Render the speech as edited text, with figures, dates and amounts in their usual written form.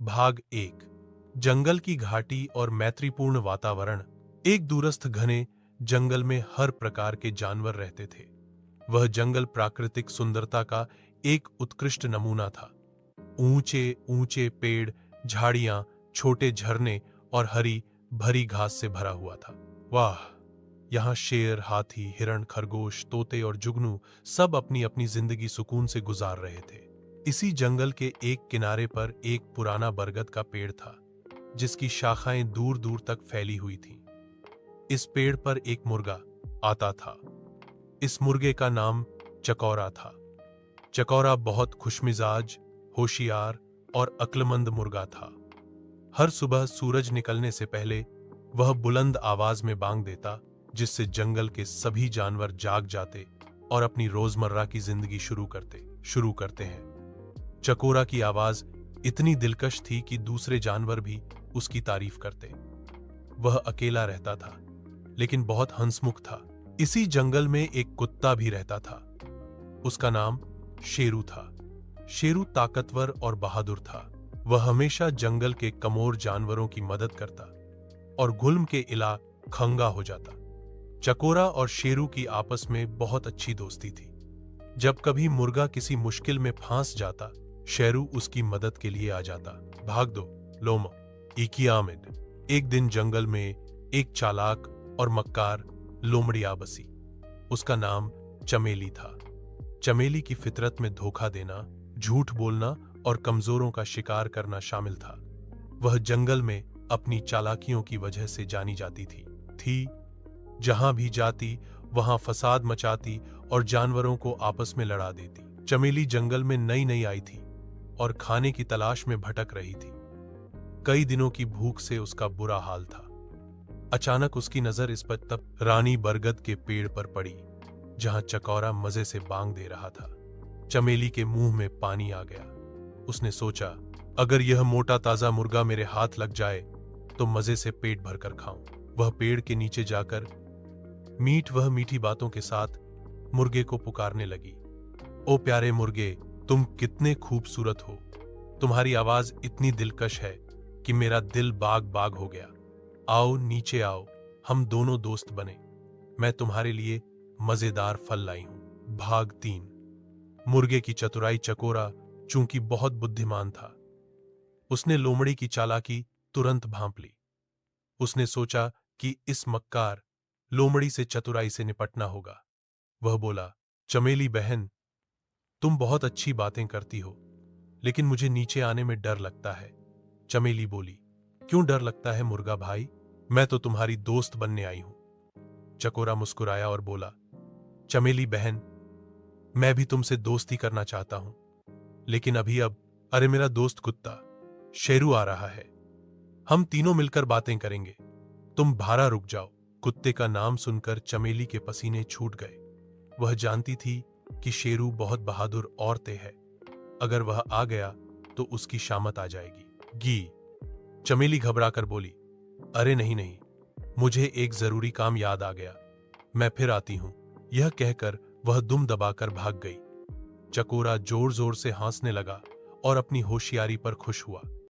भाग 1। जंगल की घाटी और मैत्रीपूर्ण वातावरण। एक दूरस्थ घने जंगल में हर प्रकार के जानवर रहते थे। वह जंगल प्राकृतिक सुंदरता का एक उत्कृष्ट नमूना था। ऊंचे ऊंचे पेड़, झाड़ियां, छोटे झरने और हरी भरी घास से भरा हुआ था। वाह! यहाँ शेर, हाथी, हिरण, खरगोश, तोते और जुगनू सब अपनी अपनी जिंदगी सुकून से गुजार रहे थे। इसी जंगल के एक किनारे पर एक पुराना बरगद का पेड़ था, जिसकी शाखाएं दूर दूर तक फैली हुई थीं। इस पेड़ पर एक मुर्गा आता था। इस मुर्गे का नाम चकौरा था। चकौरा बहुत खुशमिजाज, होशियार और अक्लमंद मुर्गा था। हर सुबह सूरज निकलने से पहले वह बुलंद आवाज में बांग देता, जिससे जंगल के सभी जानवर जाग जाते और अपनी रोजमर्रा की जिंदगी शुरू करते हैं। चकोरा की आवाज इतनी दिलकश थी कि दूसरे जानवर भी उसकी तारीफ करते। वह अकेला रहता था, लेकिन बहुत हंसमुख था। इसी जंगल में एक कुत्ता भी रहता था। उसका नाम शेरू था। शेरू ताकतवर और बहादुर था। वह हमेशा जंगल के कमोर जानवरों की मदद करता और गुल्म के इला खंगा हो जाता। चकोरा और शेरू की आपस में बहुत अच्छी दोस्ती थी। जब कभी मुर्गा किसी मुश्किल में फंस जाता, शेरू उसकी मदद के लिए आ जाता। भाग दो लोमो इकी आमिद। एक दिन जंगल में एक चालाक और मक्कार लोमड़ी आ बसी। उसका नाम चमेली था। चमेली की फितरत में धोखा देना, झूठ बोलना और कमजोरों का शिकार करना शामिल था। वह जंगल में अपनी चालाकियों की वजह से जानी जाती थी। जहां भी जाती वहां फसाद मचाती और जानवरों को आपस में लड़ा देती। चमेली जंगल में नई नई आई थी और खाने की तलाश में भटक रही थी। कई दिनों की भूख से उसका बुरा हाल था। अचानक उसकी नजर इस पर तब रानी बरगद के पेड़ पर पड़ी, जहां चकौरा मजे से बांग दे रहा था। चमेली के मुंह में पानी आ गया। उसने सोचा, अगर यह मोटा ताजा मुर्गा मेरे हाथ लग जाए तो मजे से पेट भरकर खाऊं। वह पेड़ के नीचे जाकर मीठी बातों के साथ मुर्गे को पुकारने लगी। ओ प्यारे मुर्गे, तुम कितने खूबसूरत हो। तुम्हारी आवाज इतनी दिलकश है कि मेरा दिल बाग बाग हो गया। आओ नीचे आओ, हम दोनों दोस्त बने। मैं तुम्हारे लिए मजेदार फल लाई हूं। भाग 3। मुर्गे की चतुराई। चकोरा चूंकि बहुत बुद्धिमान था, उसने लोमड़ी की चालाकी तुरंत भांप ली। उसने सोचा कि इस मक्कार लोमड़ी से चतुराई से निपटना होगा। वह बोला, चमेली बहन, तुम बहुत अच्छी बातें करती हो, लेकिन मुझे नीचे आने में डर लगता है। चमेली बोली, क्यों डर लगता है मुर्गा भाई? मैं तो तुम्हारी दोस्त बनने आई हूं। चकोरा मुस्कुराया और बोला, चमेली बहन, मैं भी तुमसे दोस्ती करना चाहता हूं, लेकिन अरे मेरा दोस्त कुत्ता शेरू आ रहा है। हम तीनों मिलकर बातें करेंगे। तुम भारा रुक जाओ। कुत्ते का नाम सुनकर चमेली के पसीने छूट गए। वह जानती थी कि शेरू बहुत बहादुर और तेज है। अगर वह आ गया तो उसकी शामत आ जाएगी। चमेली घबराकर बोली, अरे नहीं, मुझे एक जरूरी काम याद आ गया, मैं फिर आती हूं। यह कहकर वह दुम दबाकर भाग गई। चकोरा जोर जोर से हंसने लगा और अपनी होशियारी पर खुश हुआ।